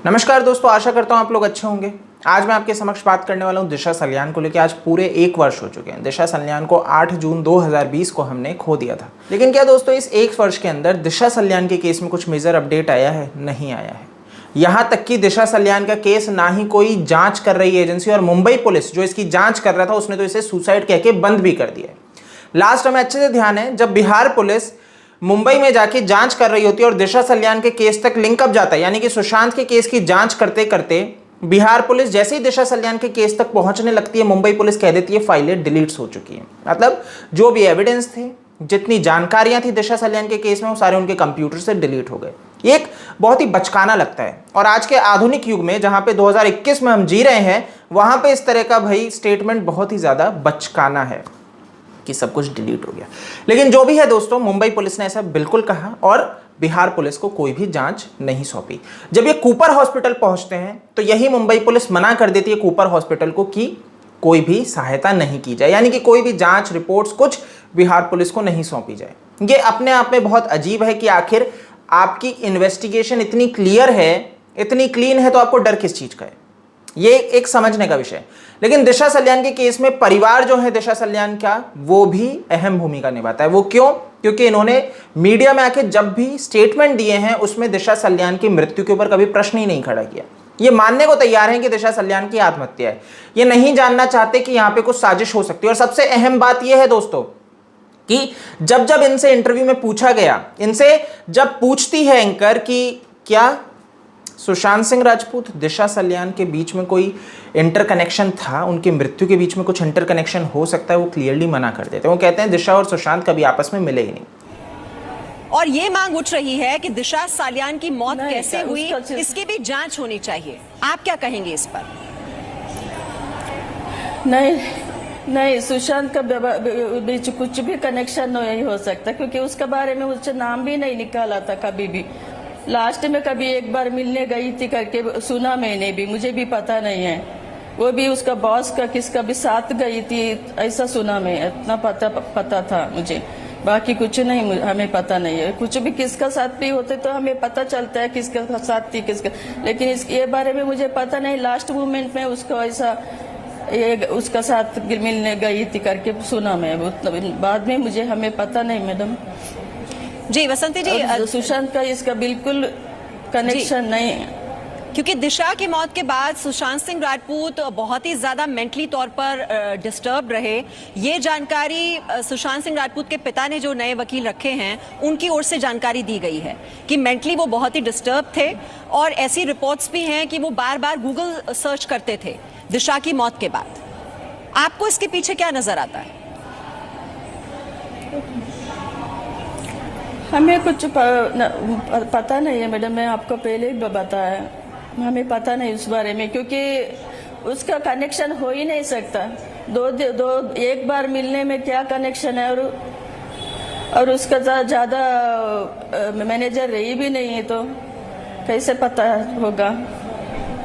नमस्कार दोस्तों, आशा करता हूँ आप लोग अच्छे होंगे। आज मैं आपके समक्ष बात करने वाला हूँ दिशा सल्यान को लेकर। आज पूरे 1 वर्ष हो चुके हैं। दिशा सल्यान को 8 जून 2020 को हमने खो दिया था। लेकिन क्या दोस्तों, इस 1 वर्ष के अंदर दिशा सल्यान के केस में कुछ मेजर अपडेट आया है? नहीं आया है। यहाँ तक कि दिशा सल्यान का केस ना ही कोई जांच कर रही एजेंसी, और मुंबई पुलिस जो इसकी जांच कर रहा था उसने तो इसे सुसाइड कह के बंद भी कर दिया है। लास्ट हमें अच्छे से ध्यान है, जब बिहार पुलिस मुंबई में जाके जांच कर रही होती है और दिशा सल्यान के केस तक लिंक अप जाता है, यानी कि सुशांत के केस की जांच करते करते बिहार पुलिस जैसे ही दिशा सल्यान के केस तक पहुंचने लगती है, मुंबई पुलिस कह देती है फाइलें डिलीट हो चुकी हैं। मतलब जो भी एविडेंस थे, जितनी जानकारियां थी दिशा सल्यान के केस में, वो सारे उनके कंप्यूटर से डिलीट हो गए। ये एक बहुत ही बचकाना लगता है। और आज के आधुनिक युग में, जहां पे 2021 में हम जी रहे हैं, वहां पे इस तरह का भाई स्टेटमेंट बहुत ही ज्यादा बचकाना है कि सब कुछ डिलीट हो गया। लेकिन जो भी है दोस्तों, मुंबई पुलिस ने ऐसा बिल्कुल कहा और बिहार पुलिस को कोई भी जांच नहीं सौंपी। जब ये कूपर हॉस्पिटल पहुंचते हैं तो यही मुंबई पुलिस मना कर देती है कूपर हॉस्पिटल को कि कोई भी सहायता नहीं की जाए, यानी कि कोई भी जांच रिपोर्ट्स कुछ बिहार पुलिस को नहीं सौंपी जाए। ये अपने आप में बहुत अजीब है कि आखिर आपकी इन्वेस्टिगेशन इतनी क्लियर है, इतनी क्लीन है, तो आपको डर किस चीज का है? ये एक समझने का विषय है। लेकिन दिशा सल्यान के केस में परिवार जो है दिशा सल्यान का, वो भी अहम भूमिका निभाता है। वो क्यों? क्योंकि इन्होंने मीडिया में आके जब भी स्टेटमेंट दिए हैं उसमें दिशा सल्यान की मृत्यु के ऊपर कभी प्रश्न ही नहीं खड़ा किया। ये मानने को तैयार हैं कि दिशा सल्यान की आत्महत्या है। ये नहीं जानना चाहते कि यहाँ पे कुछ साजिश हो सकती है। और सबसे अहम बात यह है दोस्तों कि जब जब इनसे इंटरव्यू में पूछा गया, इनसे जब पूछती है एंकर कि क्या सुशांत सिंह राजपूत, दिशा सल्यान के बीच में कोई इंटरकनेक्शन था, उनकी मृत्यु के बीच में कुछ इंटरकनेक्शन हो सकता है, वो क्लियरली मना कर देते हैं। वो कहते हैं दिशा और सुशांत कभी आपस में मिले ही नहीं। और ये मांग उठ रही है कि दिशा सल्यान की मौत कैसे हुई, इसकी भी जांच होनी चाहिए। आप क्या कहेंगे इस पर? नहीं, सुशांत का बीच कुछ भी कनेक्शन नहीं हो सकता, क्योंकि उसके बारे में उससे नाम भी नहीं निकाला था कभी भी। लास्ट में कभी एक बार मिलने गई थी करके सुना मैंने भी, मुझे भी पता नहीं है। वो भी उसका बॉस का किसका भी साथ गई थी, ऐसा सुना मैं, इतना पता था मुझे। बाकी कुछ नहीं, हमें पता नहीं है। कुछ भी किसका साथ भी होते तो हमें पता चलता है किसका साथ थी किसका, लेकिन ये बारे में मुझे पता नहीं। लास्ट मोमेंट में उसको ऐसा उसका साथ मिलने गई थी करके सुना मैं, बाद में हमें पता नहीं मैडम। जी वसंती जी, सुशांत का इसका बिल्कुल कनेक्शन नहीं है, क्योंकि दिशा की मौत के बाद सुशांत सिंह राजपूत बहुत ही ज्यादा मेंटली तौर पर डिस्टर्ब रहे। ये जानकारी सुशांत सिंह राजपूत के पिता ने जो नए वकील रखे हैं उनकी ओर से जानकारी दी गई है कि मेंटली वो बहुत ही डिस्टर्ब थे। और ऐसी रिपोर्ट्स भी हैं कि वो बार बार गूगल सर्च करते थे दिशा की मौत के बाद। आपको इसके पीछे क्या नजर आता है? हमें कुछ पता नहीं है मैडम, मैं आपको पहले ही बताया, हमें पता नहीं उस बारे में, क्योंकि उसका कनेक्शन हो ही नहीं सकता। एक बार मिलने में क्या कनेक्शन है? और उसका ज्यादा मैनेजर रही भी नहीं है, तो कैसे पता होगा?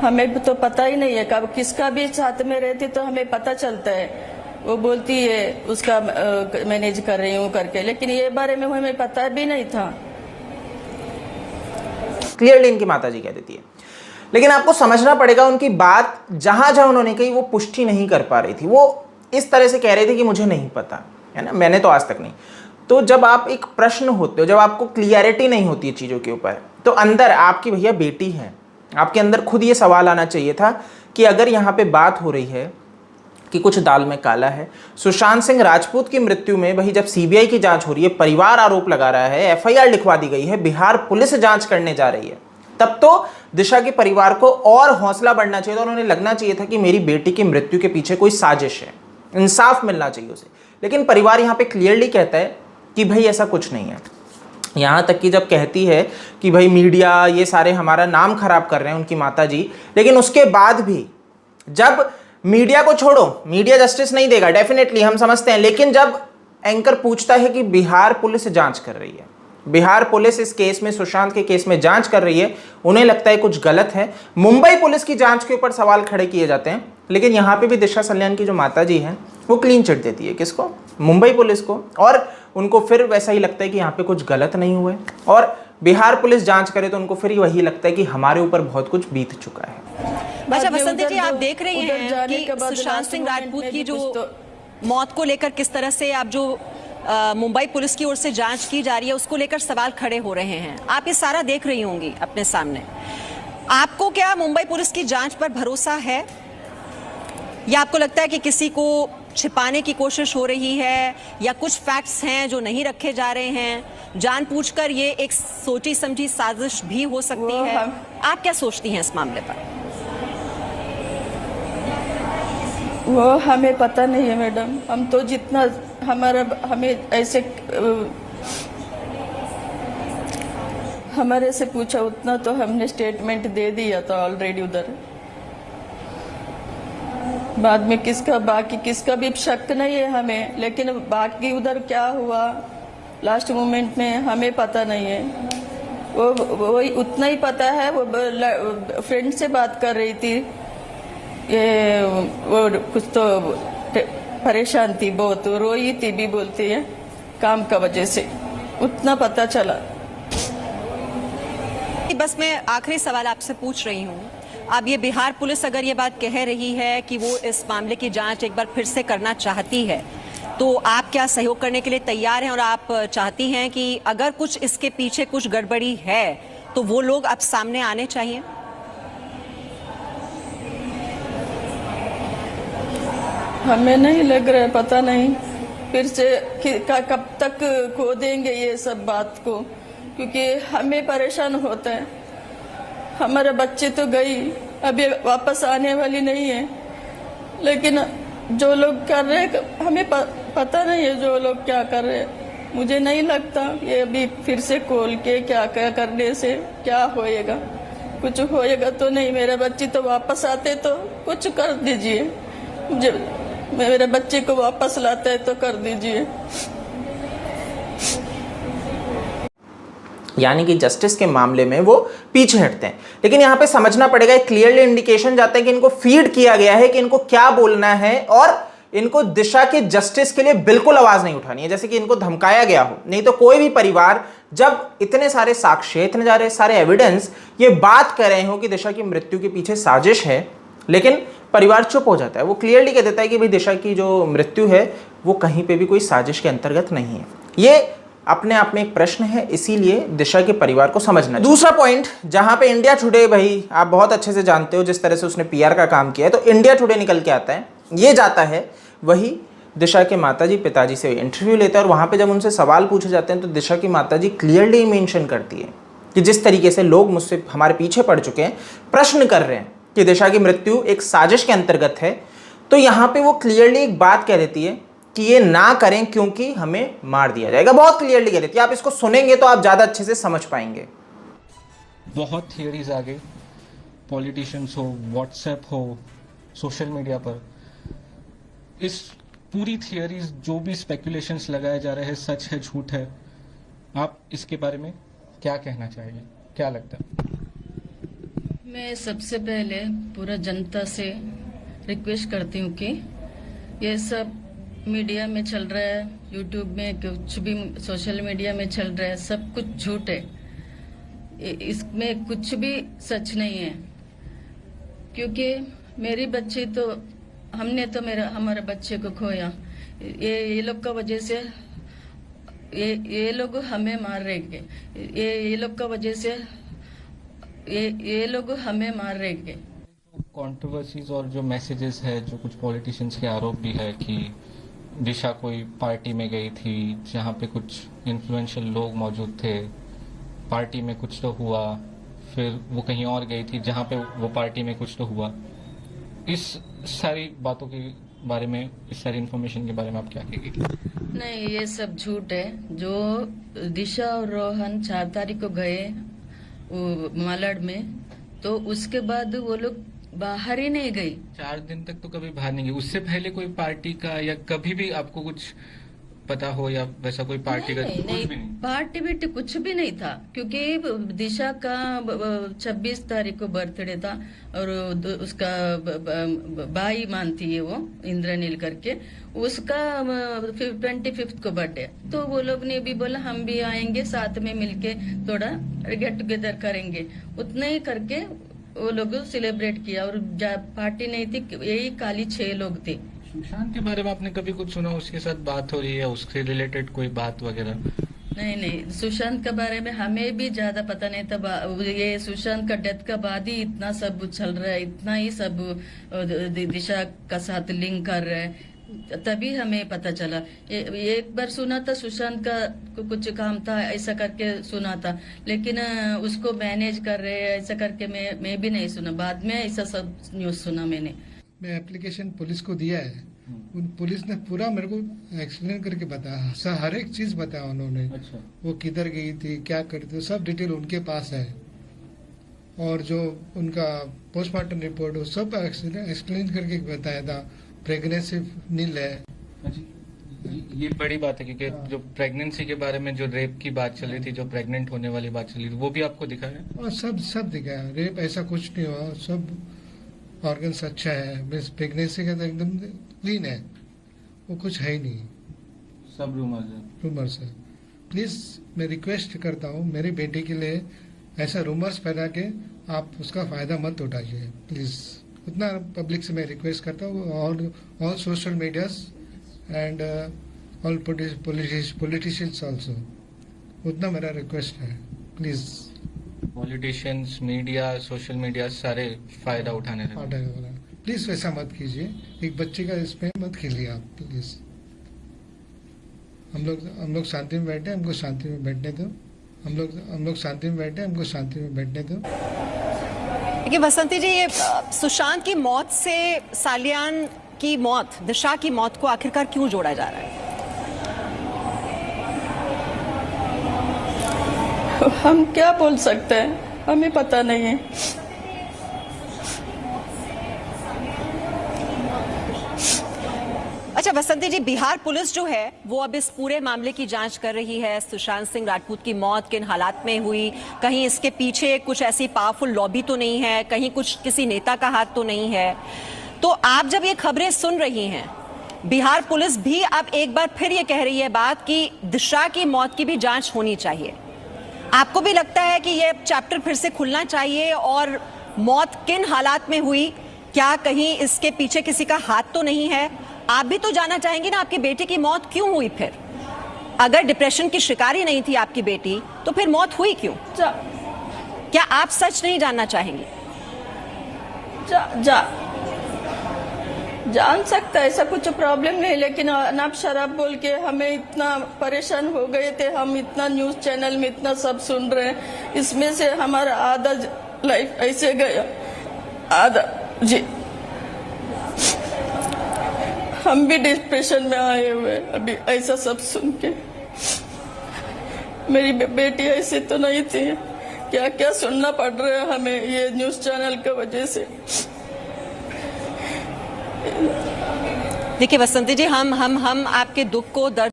हमें तो पता ही नहीं है। कब किसका भी साथ में रहती तो हमें पता चलता है, वो बोलती है उसका मैनेज कर रही हूँ करके, लेकिन ये बारे में हमें पता भी नहीं था। क्लियरली इनकी माताजी कह देती है। लेकिन आपको समझना पड़ेगा, उनकी बात जहां जहां उन्होंने कही वो पुष्टि नहीं कर पा रही थी। वो इस तरह से कह रही थी कि मुझे नहीं पता, है ना, मैंने तो आज तक नहीं। तो जब आप एक प्रश्न होते हो, जब आपको क्लियरिटी नहीं होती है चीज़ों के ऊपर, तो अंदर आपकी भैया बेटी है, आपके अंदर खुद ये सवाल आना चाहिए था कि अगर यहाँ पे बात हो रही है कि कुछ दाल में काला है, सुशांत सिंह राजपूत की मृत्यु में भाई जब सीबीआई की जांच हो रही है, परिवार आरोप लगा रहा है, एफआईआर लिखवा दी गई है, बिहार पुलिस जांच करने जा रही है, तब तो दिशा के परिवार को और हौसला बढ़ना चाहिए था। उन्होंने लगना चाहिए था कि मेरी बेटी की मृत्यु के पीछे कोई साजिश है, इंसाफ मिलना चाहिए उसे। लेकिन परिवार यहाँ पे क्लियरली कहता है कि भाई ऐसा कुछ नहीं है। यहाँ तक कि जब कहती है कि भाई मीडिया ये सारे हमारा नाम खराब कर रहे हैं, उनकी माताजी, लेकिन उसके बाद भी जब मीडिया को छोड़ो, मीडिया जस्टिस नहीं देगा, डेफिनेटली हम समझते हैं, लेकिन जब एंकर पूछता है कि बिहार पुलिस जांच कर रही है, बिहार पुलिस इस केस में, सुशांत के केस में जांच कर रही है, उन्हें लगता है कुछ गलत है। मुंबई पुलिस की जांच के ऊपर सवाल खड़े किए जाते हैं, लेकिन यहाँ पे भी दिशा सल्यान की जो माताजी हैं वो क्लीन चिट देती है। किसको? मुंबई पुलिस को। और उनको फिर वैसा ही लगता है कि यहाँ पे कुछ गलत नहीं हुआ है। और बिहार पुलिस जांच करे तो उनको फिर वही लगता है कि हमारे ऊपर बहुत कुछ बीत चुका है। अच्छा बाद में बसंती जी, उधर आप जो- देख रही उधर हैं जाने कि के बाद सुशांत लास्ट सिंह मोमेंट राजपूत में की भी जो कुछ तो- मौत को लेकर किस तरह से आप जो मुंबई पुलिस की ओर से जांच की जा रही है उसको लेकर सवाल खड़े हो रहे हैं। आप ये सारा देख रही होंगी अपने सामने। आपको क्या मुंबई पुलिस की जांच पर भरोसा है, या आपको लगता है कि किसी को छिपाने की कोशिश हो रही है, या कुछ फैक्ट्स हैं जो नहीं रखे जा रहे हैं, जानबूझकर ये एक सोची समझी साजिश भी हो सकती वो है? हम- आप क्या सोचती हैं इस मामले पर? वो हमें पता नहीं है मैडम। हम तो जितना हमें ऐसे हमारे से पूछा उतना तो हमने स्टेटमेंट दे दिया था ऑलरेडी उधर। बाद में किसका भी शक नहीं है हमें, लेकिन बाकी उधर क्या हुआ लास्ट मोमेंट में हमें पता नहीं है। वो उतना ही पता है। वो फ्रेंड से बात कर रही थी, ये वो कुछ तो परेशान थी, बहुत रोई थी भी बोलती है काम का वजह से, उतना पता चला। बस मैं आखिरी सवाल आपसे पूछ रही हूँ, अब ये बिहार पुलिस अगर ये बात कह रही है कि वो इस मामले की जांच एक बार फिर से करना चाहती है, तो आप क्या सहयोग करने के लिए तैयार हैं, और आप चाहती हैं कि अगर कुछ इसके पीछे कुछ गड़बड़ी है तो वो लोग अब सामने आने चाहिए? हमें नहीं लग रहा है, पता नहीं फिर से कब तक खो देंगे ये सब बात को, क्योंकि हमें परेशान होता है। हमारे बच्चे तो गई, अभी वापस आने वाली नहीं है, लेकिन जो लोग कर रहे हैं हमें पता नहीं है जो लोग क्या कर रहे हैं। मुझे नहीं लगता ये अभी फिर से खोल के क्या क्या करने से क्या होएगा, कुछ होएगा तो नहीं। मेरे बच्चे तो वापस आते तो कुछ कर दीजिए, मुझे मेरे बच्चे को वापस लाता है तो कर दीजिए। यानी कि जस्टिस के मामले में वो पीछे हटते हैं। लेकिन यहाँ पे समझना पड़ेगा, एक क्लियरली इंडिकेशन जाता है कि इनको फीड किया गया है कि इनको क्या बोलना है, और इनको दिशा के जस्टिस के लिए बिल्कुल आवाज नहीं उठानी है, जैसे कि इनको धमकाया गया हो। नहीं तो कोई भी परिवार जब इतने सारे साक्ष्य, इतने सारे एविडेंस ये बात कर रहे हो कि दिशा की मृत्यु के पीछे साजिश है, लेकिन परिवार चुप हो जाता है। वो क्लियरली कह देता है कि भाई दिशा की जो मृत्यु है वो कहीं पे भी कोई साजिश के अंतर्गत नहीं है। ये अपने आप में एक प्रश्न है, इसीलिए दिशा के परिवार को समझना। दूसरा पॉइंट जहां पे इंडिया टुडे, भाई आप बहुत अच्छे से जानते हो जिस तरह से उसने पीआर का काम किया है, तो इंडिया टुडे निकल के आता है, ये जाता है वही दिशा के माताजी पिताजी से इंटरव्यू लेता है, और वहां पे जब उनसे सवाल पूछे जाते हैं तो दिशा की माताजी क्लियरली मेंशन करती है कि जिस तरीके से लोग मुझसे हमारे पीछे पड़ चुके हैं, प्रश्न कर रहे हैं कि दिशा की मृत्यु एक साजिश के अंतर्गत है, तो यहाँ पे वो क्लियरली एक बात कह देती है कि ये ना करें क्योंकि हमें मार दिया जाएगा। बहुत क्लियरली कह देती है, आप इसको सुनेंगे तो आप ज़्यादा अच्छे से समझ पाएंगे। बहुत थियरीज आ गई, पॉलिटिशियंस हो, व्हाट्सएप हो, सोशल मीडिया पर, इस पूरी थियरीज जो भी स्पेकुलेशंस लगाए जा रहे हैं, सच है झूठ है, आप इसके बारे में क्या कहना चाहिए, क्या लगता है? मैं सबसे पहले पूरा जनता से रिक्वेस्ट करती हूँ कि ये सब मीडिया में चल रहा है, यूट्यूब में कुछ भी सोशल मीडिया में चल रहा है, सब कुछ झूठ है, इसमें कुछ भी सच नहीं है। क्योंकि मेरी बच्ची तो हमने तो हमारे बच्चे को खोया, ये लोग का वजह से ये लोग हमें मार रहे हैं, ये लोग का वजह से ये लोग हमें मार रहे हैं। कंट्रोवर्सीज और जो मैसेजेस है, जो कुछ पॉलिटिशियंस के आरोप भी है कि दिशा कोई पार्टी में गई थी जहाँ पे कुछ इन्फ्लुएंशियल लोग मौजूद थे, पार्टी में कुछ तो हुआ, फिर वो कहीं और गई थी जहाँ पे वो पार्टी में कुछ तो हुआ। इस सारी बातों के बारे में, इस सारी इन्फॉर्मेशन के बारे में आप क्या कहेंगे? नहीं, ये सब झूठ है। जो दिशा और रोहन 4 तारीख को गए मालाड में, तो उसके बाद वो लोग बाहर ही नहीं गई। 4 दिन तक तो कभी बाहर नहीं गई। उससे पहले कोई पार्टी का या कभी भी आपको कुछ पता हो या वैसा कोई पार्टी का नहीं, कुछ नहीं, भी नहीं? पार्टी बिटी कुछ भी नहीं था, क्योंकि दिशा का 26 तारीख को बर्थडे था और उसका भाई मानती है वो इंद्रनील करके, उसका 25 को बर्थडे। तो वो लोग ने भी बोला हम भी आएंगे, साथ में मिलके थोड़ा गेट टुगेदर करेंगे, उतना ही करके वो लोग सेलिब्रेट किया। और पार्टी नहीं थी, यही खाली 6 लोग थे। सुशांत के बारे में आपने कभी कुछ सुना? उसके साथ बात हो रही है, उससे रिलेटेड कोई बात वगैरह? नहीं नहीं, सुशांत के बारे में हमें भी ज्यादा पता नहीं था। ये सुशांत का डेथ का बाद ही इतना सब चल रहा है, इतना ही सब दिशा का साथ लिंक कर रहे हैं, तभी हमें पता चला। एक बार सुना था सुशांत का कुछ काम था ऐसा करके सुना था, लेकिन उसको मैनेज कर रहे हैं ऐसा करके मैं भी नहीं सुना। बाद में ऐसा सब न्यूज सुना मैंने। मैं एप्लीकेशन पुलिस को दिया है, उन पुलिस ने पूरा मेरे को एक्सप्लेन करके बताया, हर एक चीज बताया उन्होंने। अच्छा। वो किधर गई थी, क्या करती थी, सब डिटेल उनके पास है। और जो उनका पोस्टमार्टम रिपोर्ट वो सब एक्सप्लेन करके बताया था। प्रेगनेंसी नील है। ये बड़ी बात है, क्योंकि जो प्रेगनेंसी के बारे में जो रेप की बात चल रही थी, जो प्रेग्नेंट होने वाली बात चल रही थी, वो भी आपको दिखा है? और सब दिखाया, रेप ऐसा कुछ नहीं हुआ, सब ऑर्गन्स अच्छा है। मिस प्रेगनेंसी का तो एकदम क्लीन है, वो कुछ है ही नहीं, सब रूमर्स है। प्लीज मैं रिक्वेस्ट करता हूँ, मेरी बेटी के लिए ऐसा रूमर्स फैला के आप उसका फायदा मत उठाइए प्लीज। उतना पब्लिक से मैं रिक्वेस्ट करता हूँ, all social medias and all politicians also, उतना मेरा रिक्वेस्ट है please. Politicians, media, social media सारे फायदा उठाने लगे। प्लीज वैसा मत कीजिए, एक बच्चे का इसमें मत खेलिए आप प्लीज। हम लोग शांति में बैठे, हमको शांति में बैठने दो। हम लोग शांति में बैठे, हमको शांति में बैठने दो। देखिए बसंती जी, ये सुशांत की मौत से सालियान की मौत, दिशा की मौत को आखिरकार क्यों जोड़ा जा रहा है? हम क्या बोल सकते हैं, हमें पता नहीं है। अच्छा बसंती जी, बिहार पुलिस जो है वो अब इस पूरे मामले की जांच कर रही है। सुशांत सिंह राजपूत की मौत किन हालात में हुई, कहीं इसके पीछे कुछ ऐसी पावरफुल लॉबी तो नहीं है, कहीं कुछ किसी नेता का हाथ तो नहीं है। तो आप जब ये खबरें सुन रही हैं, बिहार पुलिस भी अब एक बार फिर ये कह रही है बात कि दिशा की मौत की भी जांच होनी चाहिए। आपको भी लगता है कि ये चैप्टर फिर से खुलना चाहिए और मौत किन हालात में हुई, क्या कहीं इसके पीछे किसी का हाथ तो नहीं है? आप भी तो जानना चाहेंगे ना आपकी बेटी की मौत क्यों हुई? फिर अगर डिप्रेशन की शिकार ही नहीं थी आपकी बेटी, तो फिर मौत हुई क्यों? क्या आप सच नहीं जानना चाहेंगे? जान सकता है, ऐसा कुछ प्रॉब्लम नहीं, लेकिन अनाप शराब बोल के हमें इतना परेशान हो गए थे। हम इतना न्यूज चैनल में इतना सब सुन रहे हैं, इसमें से हमारा आधा लाइफ ऐसे गया, आधा जी। हम भी डिप्रेशन में आए हुए अभी ऐसा सब सुन के। मेरी बेटी ऐसी तो नहीं थी, क्या क्या सुनना पड़ रहा है हमें ये न्यूज चैनल की वजह से। देखिए बसंती जी, हम आपके दुख को दर्द।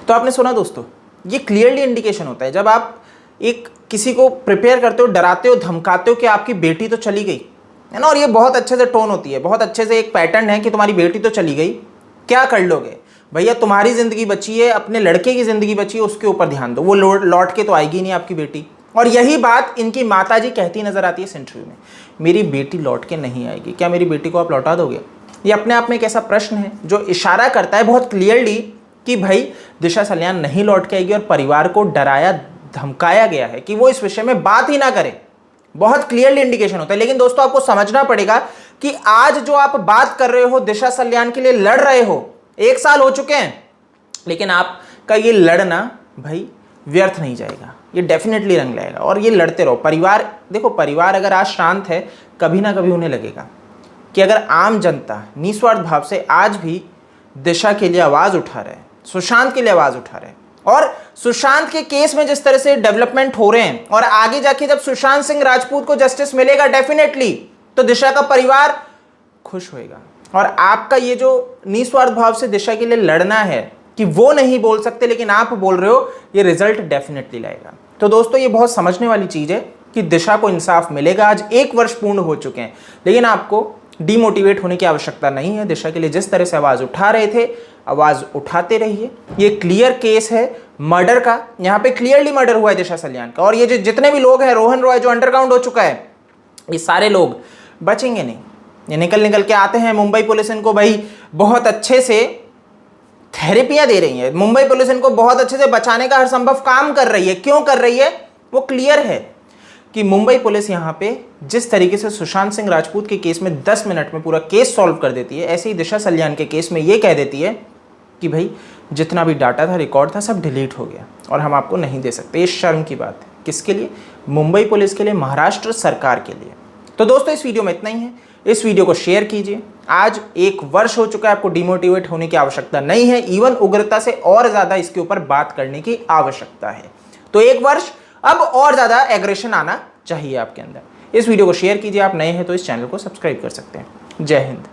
तो आपने सुना दोस्तों, ये क्लियरली इंडिकेशन होता है जब आप एक किसी को प्रिपेयर करते हो, डराते हो, धमकाते हो कि आपकी बेटी तो चली गई है ना, और ये बहुत अच्छे से टोन होती है, बहुत अच्छे से एक पैटर्न है कि तुम्हारी बेटी तो चली गई, क्या कर लोगे भैया, तुम्हारी जिंदगी बची है, अपने लड़के की जिंदगी बची है, उसके ऊपर ध्यान दो, वो लौट के तो आएगी नहीं आपकी बेटी। और यही बात इनकी माताजी कहती नजर आती है इस इंटरव्यू में, मेरी बेटी लौट के नहीं आएगी। क्या मेरी बेटी को आप लौटा दोगे? ये अपने आप में एक ऐसा प्रश्न है जो इशारा करता है बहुत क्लियरली कि भाई दिशा सलियान नहीं लौट के आएगी और परिवार को डराया धमकाया गया है कि वो इस विषय में बात ही ना करे। बहुत क्लियरली इंडिकेशन होता है। लेकिन दोस्तों आपको समझना पड़ेगा कि आज जो आप बात कर रहे हो, दिशा सलियान के लिए लड़ रहे हो, 1 साल हो चुके हैं, लेकिन आपका ये लड़ना भाई व्यर्थ नहीं जाएगा, ये डेफिनेटली रंग लाएगा और ये लड़ते रहो। परिवार, देखो परिवार अगर आज शांत है, कभी ना कभी उन्हें लगेगा कि अगर आम जनता निस्वार्थ भाव से आज भी दिशा के लिए आवाज उठा रहे हैं, सुशांत के लिए आवाज उठा रहे हैं, और सुशांत के केस में जिस तरह से डेवलपमेंट हो रहे हैं, और आगे जाके जब सुशांत सिंह राजपूत को जस्टिस मिलेगा डेफिनेटली, तो दिशा का परिवार खुश होएगा। और आपका ये जो निस्वार्थ भाव से दिशा के लिए लड़ना है कि वो नहीं बोल सकते लेकिन आप बोल रहे हो, ये रिजल्ट डेफिनेटली लाएगा। तो दोस्तों ये बहुत समझने वाली चीज़ है कि दिशा को इंसाफ मिलेगा। आज 1 वर्ष पूर्ण हो चुके हैं, लेकिन आपको डीमोटिवेट होने की आवश्यकता नहीं है। दिशा के लिए जिस तरह से आवाज़ उठा रहे थे, आवाज़ उठाते रहिए। ये क्लियर केस है मर्डर का, यहाँ पे क्लियरली मर्डर हुआ है दिशा सल्यान का। और ये जो जितने भी लोग हैं, रोहन रॉय जो अंडरग्राउंड हो चुका है, ये सारे लोग बचेंगे नहीं। ये निकल के आते हैं। मुंबई पुलिस इनको भाई बहुत अच्छे से थेरेपियां दे रही है। मुंबई पुलिस इनको बहुत अच्छे से बचाने का हर संभव काम कर रही है। क्यों कर रही है वो क्लियर है कि मुंबई पुलिस यहाँ पे जिस तरीके से सुशांत सिंह राजपूत के केस में 10 मिनट में पूरा केस सॉल्व कर देती है, ऐसे ही दिशा सल्यान के केस में ये कह देती है कि भाई जितना भी डाटा था, रिकॉर्ड था, सब डिलीट हो गया और हम आपको नहीं दे सकते। ये शर्म की बात है। किसके लिए? मुंबई पुलिस के लिए, महाराष्ट्र सरकार के लिए। तो दोस्तों इस वीडियो में इतना ही है। इस वीडियो को शेयर कीजिए। आज 1 वर्ष हो चुका है, आपको डिमोटिवेट होने की आवश्यकता नहीं है। इवन उग्रता से और ज़्यादा इसके ऊपर बात करने की आवश्यकता है। तो 1 वर्ष, अब और ज़्यादा एग्रेशन आना चाहिए आपके अंदर। इस वीडियो को शेयर कीजिए। आप नए हैं तो इस चैनल को सब्सक्राइब कर सकते हैं। जय हिंद।